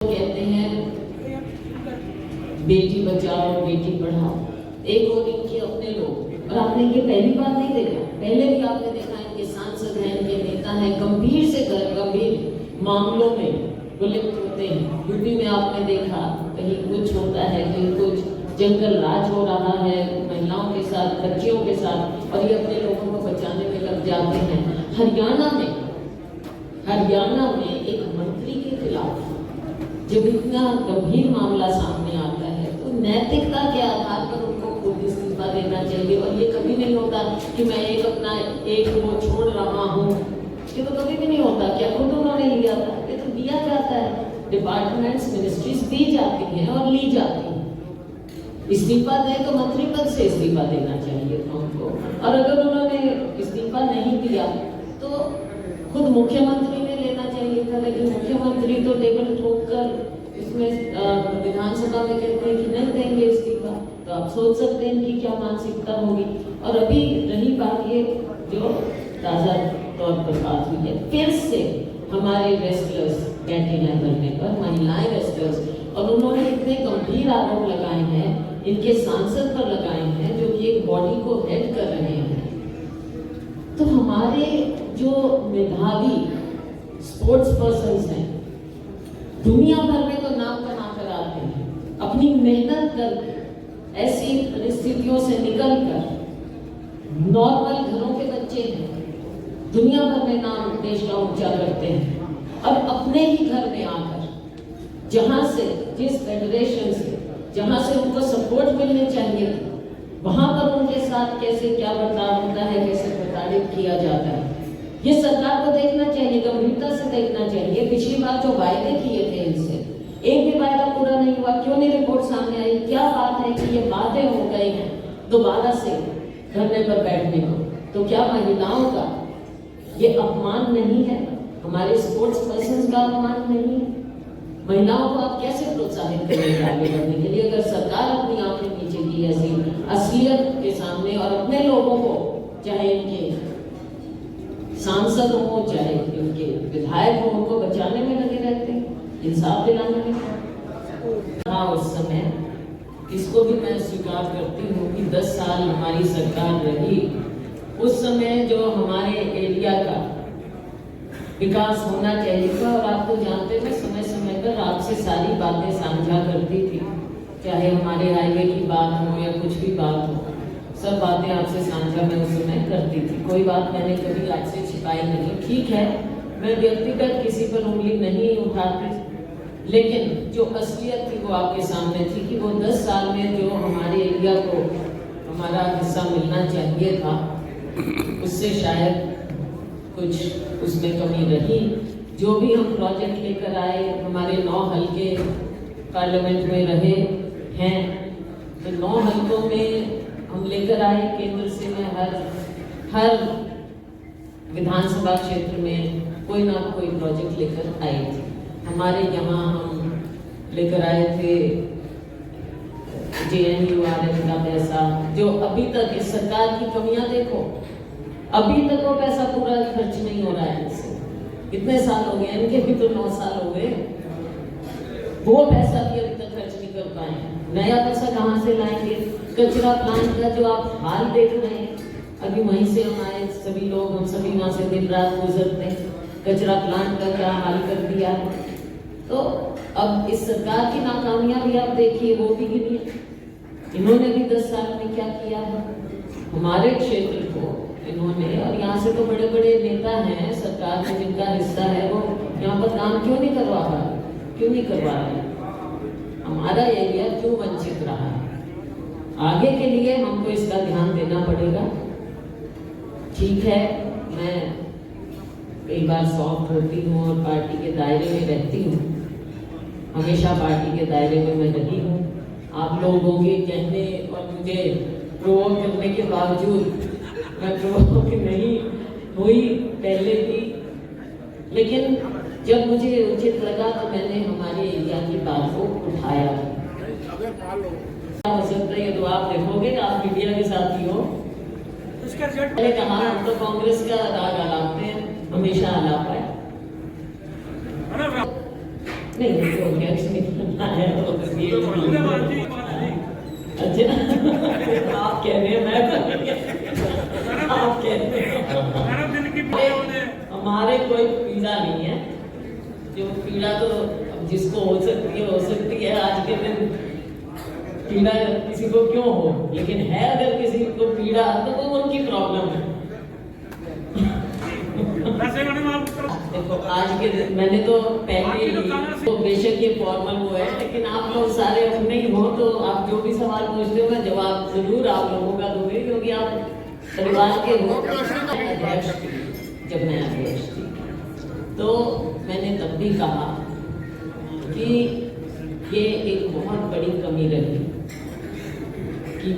कहते हैं बेटी बचाओ बेटी पढ़ाओ, एक और इनके अपने लोग। और आपने ये पहली बार नहीं देखा, पहले भी आपने देखा इनके सांसद हैं, इनके नेता हैं, गंभीर से गंभीर मामलों में लिप्त होते हैं। यूपी में आपने देखा कहीं कुछ होता है, कहीं कुछ जंगल राज हो रहा है महिलाओं के साथ, बच्चियों के साथ, और ये अपने लोगों को बचाने में लग जाते हैं। हरियाणा में एक मंत्री के खिलाफ जब इतना गंभीर मामला सामने आता है तो नैतिकता के आधार पर उनको खुद इस्तीफा देना चाहिए। और ये कभी नहीं होता कि मैं एक वो छोड़ रहा हूँ, ये तो कभी भी नहीं होता। क्या खुद उन्होंने लिया था? ये तो दिया जाता है, डिपार्टमेंट्स मिनिस्ट्रीज दी जाती हैं और ली जाती हैं। इस्तीफा दें तो मंत्री पद से इस्तीफा देना चाहिए था उनको, और अगर उन्होंने इस्तीफा नहीं दिया तो खुद मुख्यमंत्री ने लेना चाहिए था। लेकिन मुख्यमंत्री तो टेबल ठोक कर इसमें विधानसभा में कहते हैं कि नहीं देंगे इस्तीफा। तो आप सोच सकते हैं कि क्या मानसिकता होगी। और अभी रही बात ये जो ताज़ा तौर पर बात हुई है, फिर से हमारे रेस्लर्स कैंटीन करने पर, महिलाएं रेस्लर्स, और उन्होंने इतने गंभीर आरोप लगाए हैं, इनके सांसद पर लगाए हैं जो कि एक बॉडी को हेड कर रहे हैं। तो हमारे जो मेधावी स्पोर्ट्स पर्सन्स हैं दुनिया भर में तो नाम कमा कर आते हैं, अपनी मेहनत कर ऐसी परिस्थितियों से निकल कर नॉर्मल घरों के बच्चे हैं, दुनिया भर में नाम देश का ऊंचा करते हैं। और अपने ही घर में आकर जहां से, जिस फेडरेशन से, जहां से उनको सपोर्ट मिलने चाहिए वहां पर उनके साथ कैसे क्या बर्ताव होता है, कैसे प्रताड़ित किया जाता है, ये सरकार को देखना चाहिए, गंभीरता से देखना चाहिए। पिछली बार जो वायदे किए थे इनसे, एक भी वायदा पूरा नहीं हुआ। क्यों नहीं रिपोर्ट सामने आई? क्या बात है कि ये बातें हो गई हैं दोबारा से धरने पर बैठने को? तो क्या महिलाओं का ये अपमान नहीं है? हमारे स्पोर्ट्स पर्सन का अपमान नहीं है? महिलाओं को आप कैसे प्रोत्साहित करेंगे आगे बढ़ने के लिए अगर सरकार अपनी आंखें नीचे की ऐसी असलियत के सामने, और अपने लोगों को, चाहे इनके सांसद हो चाहे इनके विधायक हो, उनको बचाने में लगे रहते हैं, इंसाफ दिलाने में। हाँ, उस समय इसको भी मैं स्वीकार करती हूँ कि 10 साल हमारी सरकार रही, उस समय जो हमारे एरिया का विकास होना चाहिए था, और आप तो जानते थे समय समय पर आपसे सारी बातें साझा करती थी, चाहे हमारे हाईवे की बात हो या कुछ भी बात हो, सब बातें आपसे साझा मैं उस समय करती थी। कोई बात मैंने कभी आपसे छिपाई नहीं। ठीक है, मैं व्यक्तिगत किसी पर उंगली नहीं उठाती, लेकिन जो असलियत थी वो आपके सामने थी कि वो 10 साल में जो हमारे एरिया को हमारा हिस्सा मिलना चाहिए था, उससे शायद कुछ उसमें कमी रही। जो भी हम प्रोजेक्ट लेकर आए, हमारे 9 हल्के पार्लियामेंट में रहे हैं, तो 9 हल्कों में हम लेकर आए केंद्र से। मैं हर विधानसभा क्षेत्र में कोई ना कोई प्रोजेक्ट लेकर आई थी। हमारे यहाँ हम लेकर आए थे JNURM का पैसा, जो अभी तक इस सरकार की कमियां देखो, अभी तक वो पैसा पूरा खर्च नहीं हो रहा है इससे। कितने साल हो गए, इनके भी तो 9 साल हो गए, वो पैसा भी अभी तक खर्च नहीं कर पाए। नया पैसा कहाँ से लाएंगे? कचरा प्लांट का जो आप हाल देख रहे हैं, अभी वहीं से हम आए सभी लोग, हम सभी वहाँ से दिन रात गुजरते हैं, कचरा प्लांट का क्या हाल कर दिया है। तो अब इस सरकार की नाकामियां भी आप देखिए, वो भी गिनी, इन्होंने भी 10 साल में क्या किया है हमारे क्षेत्र को इन्होंने। और यहाँ से तो बड़े बड़े नेता हैं सरकार में जिनका हिस्सा है, वो यहाँ पर काम क्यों नहीं करवा रहा है? क्यों नहीं करवा रहा है? हमारा एरिया क्यों वंचित रहा है? आगे के लिए हमको इसका ध्यान देना पड़ेगा। ठीक है, मैं कई बार सॉफ्ट होती हूँ और पार्टी के दायरे में रहती हूँ, हमेशा पार्टी के दायरे में मैं रही हूँ। आप लोगों के कहने और मुझे प्रोवोक करने के बावजूद मैं प्रोवोक नहीं हुई पहले भी, लेकिन जब मुझे उचित लगा तो मैंने हमारे एरिया की बात को उठाया। हो सकता है तो आप देखोगे, आप मीडिया के साथ ही हो, मैंने कहा हम तो कांग्रेस का राग अलापते हैं, हमेशा अलापा है। नहीं मुझे अध्यक्ष नहीं बनना है। अच्छा आप कह रहे हैं, मैं आप कह रहे हैं, हमारे कोई पीड़ा नहीं है। जो पीड़ा तो जिसको हो सकती है। आज के दिन पीड़ा किसी को क्यों हो, लेकिन है अगर किसी को पीड़ा तो वो उनकी प्रॉब्लम है। देखो आज के दिन मैंने तो पहले ही तो बेशक ये फॉर्मल वो है, लेकिन आप लोग सारे अपने ही हो तो आप जो भी सवाल पूछते हो मैं जवाब जरूर आप लोगों का दूंगी, क्योंकि आप परिवार के हो। जब मैं अध्यक्ष थी तो मैंने तब भी कहा कि ये एक बहुत बड़ी कमी रही कि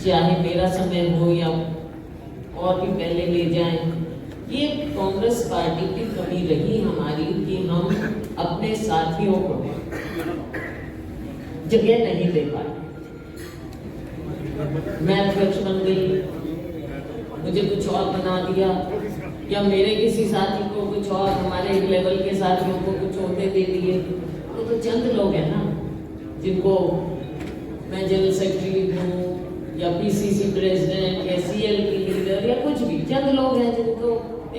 चाहे मेरा समय हो या और भी पहले ले जाएं, ये कांग्रेस पार्टी की कमी रही हमारी कि हम अपने साथियों को जगह नहीं दे पाए। मैं अध्यक्ष बन गई, मुझे कुछ और बना दिया, या मेरे किसी साथी को कुछ और, हमारे लेवल के साथियों को कुछ ओहदे दे दिए। तो चंद लोग हैं ना जिनको मैं जनरल सेक्रेटरी हूँ या पीसीसी प्रेसिडेंट या सीएल की लीडर या कुछ भी, चंद लोग हैं जिनको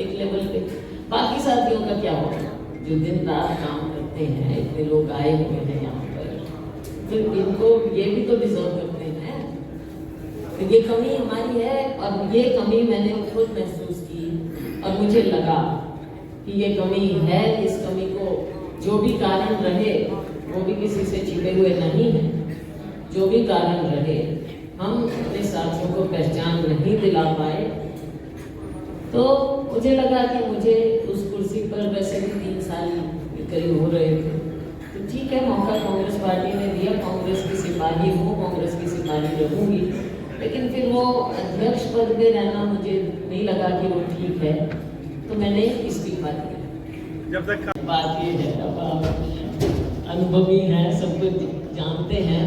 एक लेवल पे। बाकी साथियों का क्या होगा जो दिन रात काम करते हैं, इतने लोग आए हुए हैं यहाँ पर, फिर इनको ये भी तो डिजर्व करते हैं। तो ये कमी हमारी है और ये कमी मैंने खुद महसूस की और मुझे लगा कि ये कमी है। इस कमी को जो भी कारण रहे, वो भी किसी से छिपे हुए नहीं है, जो भी कारण रहे हम अपने साथियों को पहचान नहीं दिला पाए। तो मुझे लगा कि मुझे उस कुर्सी पर वैसे भी 3 साल करीब हो रहे थे, तो ठीक है मौका कांग्रेस पार्टी ने दिया। कांग्रेस की सिपाही हूँ, कांग्रेस की सिपाही रहूँगी, लेकिन फिर वो अध्यक्ष पद पे रहना मुझे नहीं लगा कि वो ठीक है, तो मैंने इस्तीफा दिया। जब तक बात ये है, अब आप अनुभवी हैं, सब कुछ जानते हैं।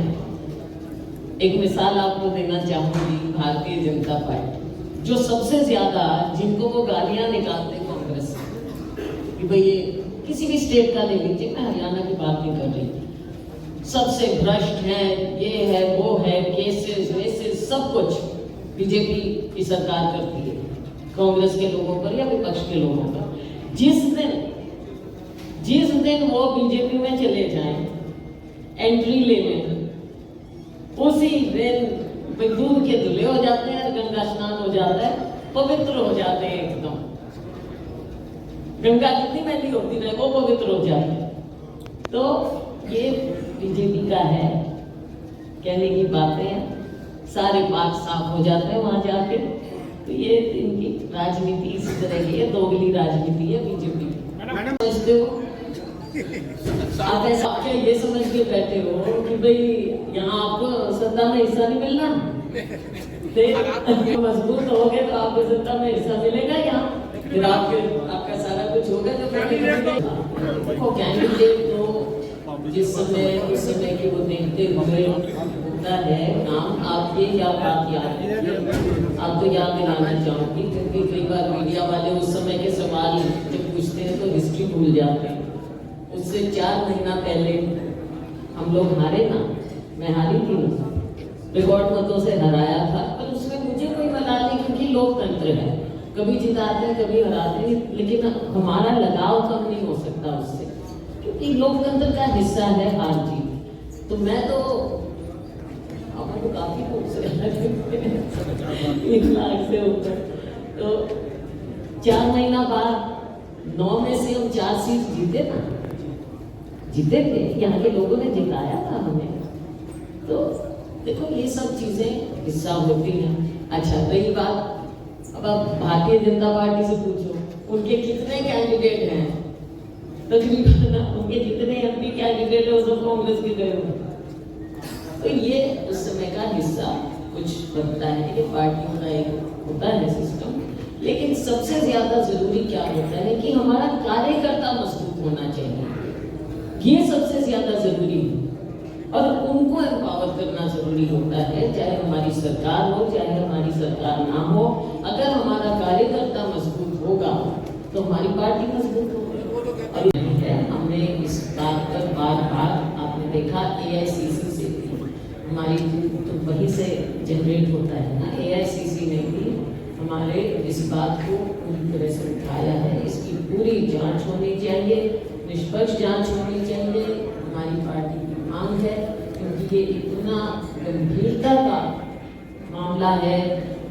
एक मिसाल आपको देना चाहूंगी, भारतीय जनता पार्टी जो सबसे ज्यादा जिनको वो गालियां निकालते कांग्रेस कि भाई ये किसी भी स्टेट का ले लीजिए, मैं हरियाणा की बात नहीं कर रही, सबसे भ्रष्ट है, ये है वो है, केसेस वेसेस सब कुछ बीजेपी की सरकार करती है कांग्रेस के लोगों पर या विपक्ष के लोगों पर। जिस दिन वो बीजेपी में चले जाएं, एंट्री ले लें, उसी दिन दूध के धुले हो जाते हैं, गंगा स्नान हो जाता है, पवित्र हो जाते हैं एकदम। गंगा जितनी महंगी होती है वो पवित्र हो जाती है। तो ये बीजेपी का है, कहने की बातें, सारे पाप साफ हो जाते हैं वहां जाके। तो ये इनकी राजनीति इस तरह की है, दोगली राजनीति है बीजेपी। समझते हो आप ऐसा क्या ये समझ के बैठे हो कि भाई यहाँ आपको सत्ता में हिस्सा नहीं मिलना, मजबूत हो गए तो आपको सत्ता में हिस्सा मिलेगा यहाँ, फिर आपका सारा कुछ होगा। तो देखो कैंडिडेट तो जिस समय उस समय की वो देखते हुए होता है नाम। आप ये क्या बात याद रखिए, आप तो याद दिलाना चाहूंगी, क्योंकि कई बार मीडिया वाले उस समय के सवाल जब पूछते हैं तो हिस्ट्री भूल जाते हैं। उससे 4 महीना पहले हम लोग हारे ना, मैं हारी थी ना, रिकॉर्ड मतों से हराया था, पर उसमें मुझे कोई मना नहीं, क्योंकि लोकतंत्र है, कभी जिताते हैं कभी हराते हैं, लेकिन हमारा लगाव कम नहीं हो सकता उससे, क्योंकि लोकतंत्र का हिस्सा है हार जीत। तो मैं तो आपको काफी पूछ रहे 1 लाख से ऊपर, तो 4 महीना बाद 9 में से हम 4 सीट जीते थे, यहाँ के लोगों ने जिताया था हमें। तो देखो ये सब चीजें हिस्सा होती हैं। अच्छा रही बात, अब आप भारतीय जनता पार्टी से पूछो उनके कितने कैंडिडेट हैं, तकरीबन उनके जितने एमपी कैंडिडेट है वो सब कांग्रेस के गए हुए। तो ये उस समय का हिस्सा कुछ बनता है, ये पार्टियों का एक होता है सिस्टम। लेकिन सबसे ज्यादा जरूरी क्या होता है कि हमारा कार्यकर्ता मजबूत होना चाहिए, ये सबसे ज्यादा जरूरी है, और उनको एम्पावर करना जरूरी होता है, चाहे हमारी सरकार हो चाहे हमारी सरकार ना हो। अगर हमारा कार्यकर्ता मजबूत होगा तो हमारी पार्टी मजबूत होगी। और नहीं है, हमने इस बात पर बार बार आपने देखा AICC से हमारी तो वहीं से जनरेट होता है ना, AICC ने भी हमारे इस बात को पूरी तरह से उठाया है। इसकी पूरी जांच होनी चाहिए, निष्पक्ष जांच होनी चाहिए, हमारी पार्टी की मांग है, क्योंकि ये इतना गंभीरता का मामला है,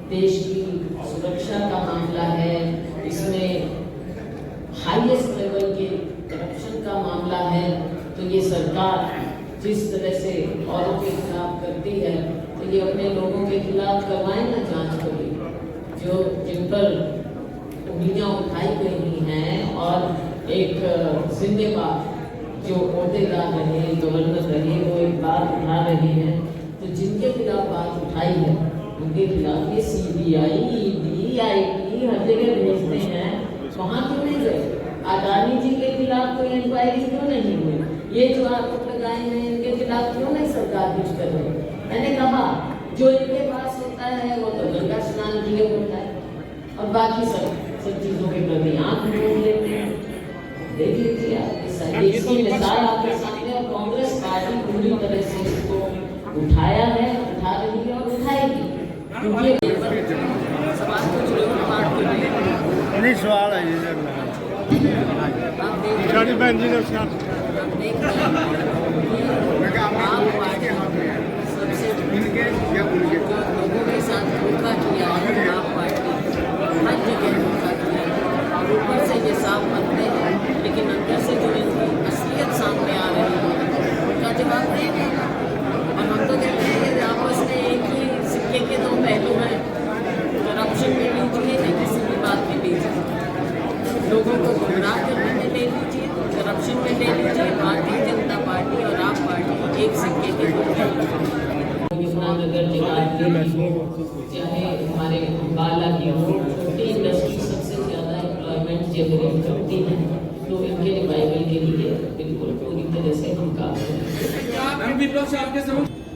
देश की सुरक्षा का मामला है, इसमें हाईएस्ट लेवल के करप्शन का मामला है। तो ये सरकार जिस तरह से औरों के खिलाफ करती है, तो ये अपने लोगों के खिलाफ करवाए ना जांच करें, जो जिन पर उंगलियां उठाई गई हैं और एक जिम्मेदार जो अहदेदार रहे, गवर्नर रहे, वो एक बात उठा रहे हैं, तो जिनके खिलाफ बात उठाई है उनके खिलाफ ये CBI, ED, IT हर जगह भेजते हैं, वहाँ क्यों नहीं गए? अडानी जी के खिलाफ कोई इंक्वायरी क्यों नहीं हुई? ये जो आरोप लगाए हैं इनके खिलाफ क्यों नहीं सरकार कुछ कर रही? मैंने कहा जो इनके पास होता है वो तो गंगा स्नान किए होता है और बाकी सब चीजों के प्रति आंख मूंद लेते हैं। देख लीजिए आप, इसकी मिसाल आपके सामने, और कांग्रेस पार्टी पूरी तरह से इसको उठाया है, उठा रही है और उठाएगी, क्योंकि सवाल कुछ लोग बात कर रहे हैं। नहीं सवाल है ये सारी बहन जी ने सबसे लोगों के साथ धोखा किया है आप पार्टी, हर जगह धोखा किया और ऊपर से ये साफ बनते हैं, लेकिन अंदर से जो इनकी असलियत सामने आ रही है उनका जवाब देंगे। और हम तो कहते हैं कि आपस में एक ही सिक्के के दो पहलू हैं, करप्शन में लीजिए या किसी भी बात में लीजिए, लोगों को गुमराह करने में ले लीजिए, करप्शन में ले लीजिए। भारतीय जनता पार्टी और आप पार्टी एक सिक्के के दो पहलू हैं। यमुनानगर जगाधरी चाहे हमारे अम्बाला की हो, छोटी इंडस्ट्री सबसे ज़्यादा एम्प्लॉयमेंट जनरेट करती है, तो इनके रिवाइवल के लिए बिल्कुल पूरी तरह से हम काम करेंगे।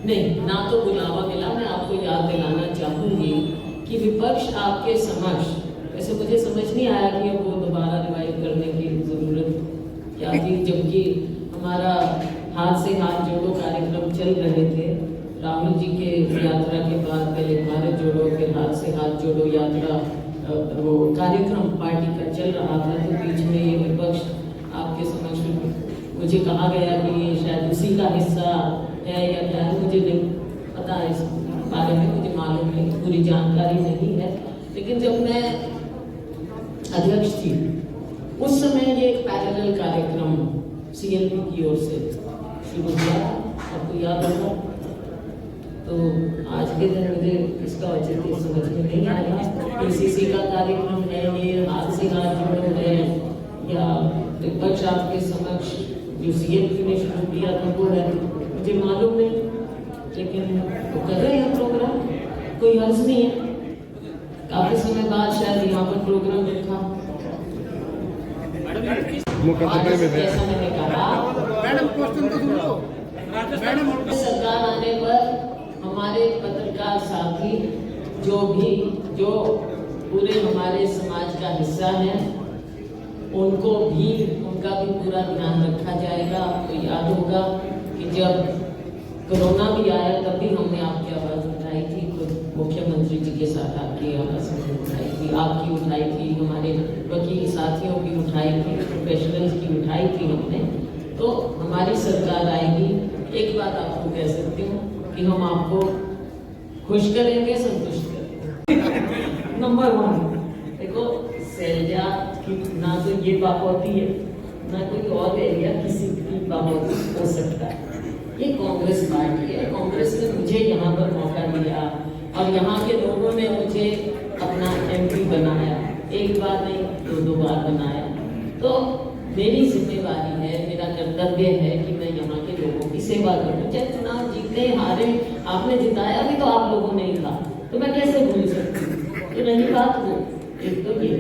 नहीं, ना तो बुलावा मिला। मैं आपको याद दिलाना चाहूँगी कि विपक्ष आपके समक्ष, वैसे मुझे समझ नहीं आया कि वो दोबारा रिवाइव करने की ज़रूरत क्या थी, जबकि हमारा हाथ से हाथ जोड़ो कार्यक्रम चल रहे थे। राहुल जी के यात्रा के बाद पहले भारत जोड़ो, फिर हाथ से हाथ जोड़ो यात्रा, वो कार्यक्रम पार्टी का चल रहा था, तो बीच में ये विपक्ष आपके समक्ष मुझे कहा गया कि ये शायद उसी का हिस्सा है या क्या है, मुझे नहीं पता है, इस बारे में मुझे मालूम नहीं, पूरी जानकारी नहीं है। लेकिन जब मैं अध्यक्ष थी उस समय ये एक पैरेलल कार्यक्रम CLP की ओर से शुरू किया, आपको याद होगा। तो आज के दिन मुझे इसका औचित्य समझ में नहीं आया। PCC का कार्यक्रम है ये, हाथ से हाथ जोड़ो है, या विपक्ष आपके समक्ष जो CLP ने शुरू किया था वो है, मुझे मालूम नहीं, लेकिन वो कर रहे हैं प्रोग्राम, कोई हर्ज नहीं है। काफी समय बाद शायद यहाँ पर प्रोग्राम रखा, जैसा मैंने कहा, सरकार आने पर हमारे पत्रकार साथी जो पूरे हमारे समाज का हिस्सा है, उनको भी, उनका भी पूरा ध्यान रखा जाएगा। आपको याद होगा कि जब कोरोना भी आया तब भी हमने आपकी आवाज़ उठाई थी, खुद मुख्यमंत्री जी के साथ आपकी आवाज़ उठाई थी, आपकी उठाई थी, हमारे वकील साथियों की उठाई थी, प्रोफेशनल्स की उठाई थी हमने। तो हमारी सरकार आएगी, एक बात आपको कह सकती हूँ कि हम आपको खुश करेंगे, संतुष्ट करेंगे। नंबर 1 देखो, शैलजा की ना तो ये बापौती है, ना कोई और एरिया किसी की बापौती हो सकता है। ये कांग्रेस पार्टी है, कांग्रेस ने मुझे यहाँ पर मौका दिया और यहाँ के लोगों ने मुझे अपना MP बनाया, एक बार नहीं 2 बार बनाया। तो मेरी जिम्मेवारी है, मेरा कर्तव्य है कि मैं यहाँ के लोगों की सेवा करूँ, चाहे चुनाव जीते हारे, आपने जिताया भी तो आप लोगों ने ही था, तो मैं कैसे भूल सकती हूँ। तो नहीं बात वो एक तो ये,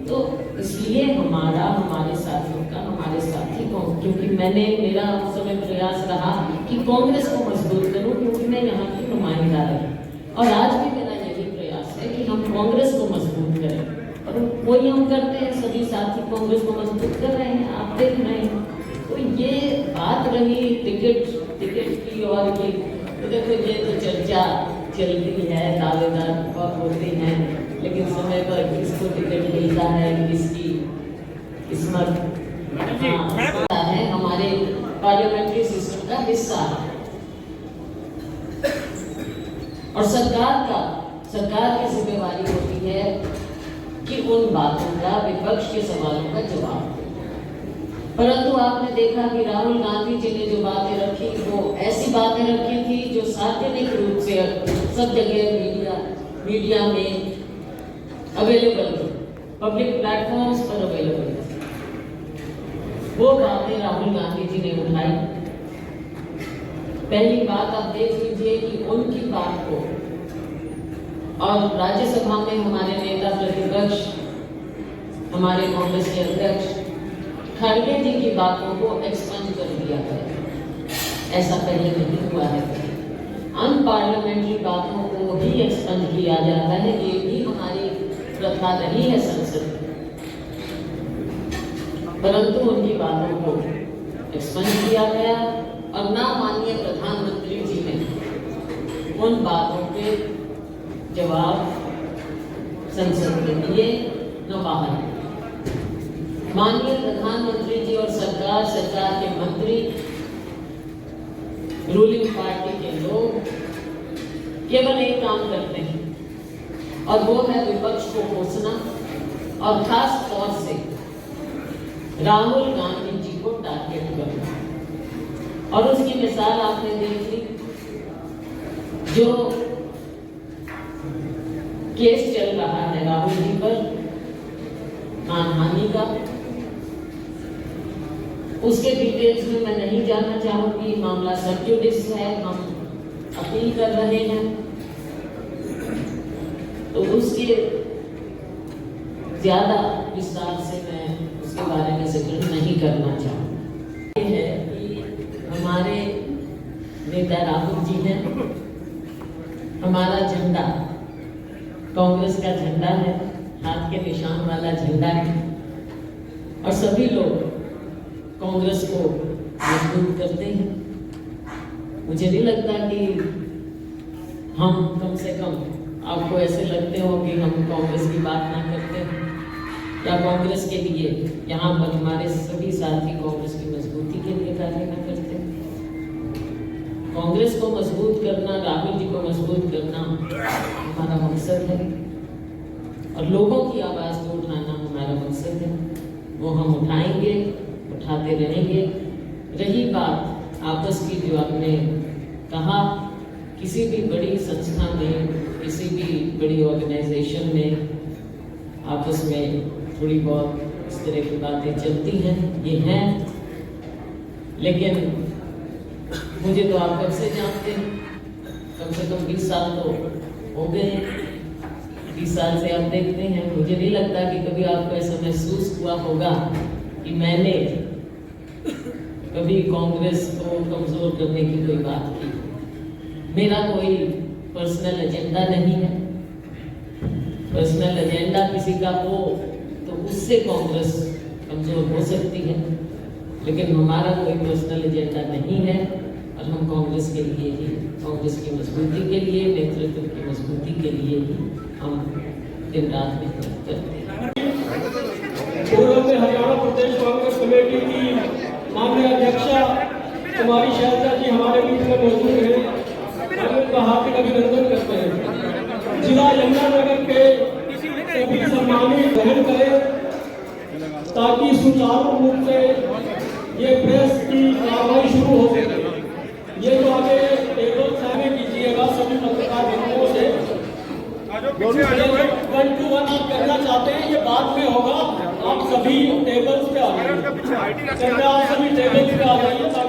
तो इसलिए हमारे साथियों का, हमारे साथी को, क्योंकि मेरा उस समय प्रयास रहा कि कांग्रेस को मजबूत करूं, क्योंकि मैं यहाँ की नुमाइंदा रही, और आज भी मेरा यही प्रयास है कि हम कांग्रेस को मजबूत करें और वही हम करते हैं, सभी साथी कांग्रेस को मजबूत कर रहे हैं, आप देख रहे हैं। तो ये बात रही टिकट की और की, तो देखो ये तो चर्चा चलती है, दावेदार बहुत होते हैं, लेकिन समय पर किसको टिकट मिलता है, किसकी किस्मत है, हमारे पार्लियामेंट्री सिस्टम का हिस्सा है। और सरकार की जिम्मेवारी होती है कि उन बातों का, विपक्ष के सवालों का जवाब दे। परंतु आपने देखा कि राहुल गांधी जी ने जो बातें रखी, वो ऐसी बातें रखी थी जो सार्वजनिक रूप से सब जगह मीडिया में अवेलेबल थी, पब्लिक प्लेटफॉर्म्स पर अवेलेबल थी। वो बातें राहुल गांधी जी ने उठाई। पहली बात आप देख लीजिए कि उनकी बात को, और राज्यसभा में हमारे नेता प्रतिपक्ष, हमारे कांग्रेस के अध्यक्ष खड़गे जी की बातों को एक्सपंज कर दिया गया। ऐसा पहले नहीं हुआ है। अनपार्लियामेंट्री बातों को ही एक्सपंज किया जाता है, ये भी हमारी प्रथा नहीं है संसद में। परंतु उनकी बातों को एक्सपंज किया गया और ना माननीय प्रधानमंत्री जी ने उन बातों के जवाब संसद में दिए, न बाहर। माननीय प्रधानमंत्री जी और सरकार के मंत्री, रूलिंग पार्टी के लोग केवल एक काम करते हैं और वो है विपक्ष को कोसना और खास तौर से राहुल गांधी जी को टारगेट करना। और उसकी मिसाल आपने देख ली, जो केस चल रहा है राहुल जी पर मानहानि का, उसके डिटेल्स में मैं नहीं जाना चाहूंगी। मामला सब जुडिस है, हम अपील कर रहे हैं, तो उसके ज्यादा विस्तार से मैं उसके बारे में जिक्र नहीं करना चाहूंगी। ये है कि हमारे नेता राहुल जी ने हमारा झंडा, कांग्रेस का झंडा है, हाथ के निशान वाला झंडा है, और सभी लोग कांग्रेस को मजबूत करते हैं। मुझे नहीं लगता कि हम, कम से कम आपको ऐसे लगते हो कि हम कांग्रेस की बात ना करते हैं या कांग्रेस के लिए यहाँ पर हमारे सभी साथी कांग्रेस की मजबूती के लिए कार्य न करते हैं। कांग्रेस को मजबूत करना, राहुल जी को मजबूत करना हमारा मकसद है, और लोगों की आवाज को उठाना हमारा मकसद है। वो हम उठाएंगे, उठाते रहेंगे। रही बात आपस की, जो आपने कहा, किसी भी बड़ी संस्था में, किसी भी बड़ी ऑर्गेनाइजेशन में आपस में थोड़ी बहुत इस तरह की बातें चलती हैं, ये हैं। लेकिन मुझे तो आप कब से जानते हैं, कम से कम 20 साल तो हो गए। 20 साल से आप देखते हैं। मुझे नहीं लगता कि कभी आपको ऐसा महसूस हुआ होगा कि मैंने कभी कांग्रेस को कमजोर करने की कोई बात की। मेरा कोई पर्सनल एजेंडा नहीं है। पर्सनल एजेंडा किसी का हो तो उससे कांग्रेस कमजोर हो सकती है, लेकिन हमारा कोई पर्सनल एजेंडा नहीं है, और हम कांग्रेस के लिए ही, कांग्रेस की मजबूती के लिए, नेतृत्व की मजबूती के लिए ही हम दिन रात मेहनत करते हैं। पूर्व में हरियाणा प्रदेश कांग्रेस कमेटी की माननीय अध्यक्षा कुमारी शैलजा जी हमारे बीच में मौजूद हैं। हम उनका हार्दिक अभिनंदन करते हैं। जिला यमुनानगर के सभी सम्मानित ग्रहण करें ताकि सुचारू रूप से ये प्रेस की कार्रवाई शुरू हो सके। ये तो आगे टेबल सामने कीजिएगा सभी पत्रकार मित्रों से। 1 to 1 आप करना चाहते हैं, ये बाद में होगा। आप सभी टेबल्स पे आ जाइए, आप सभी टेबल्स पे आ जाइए।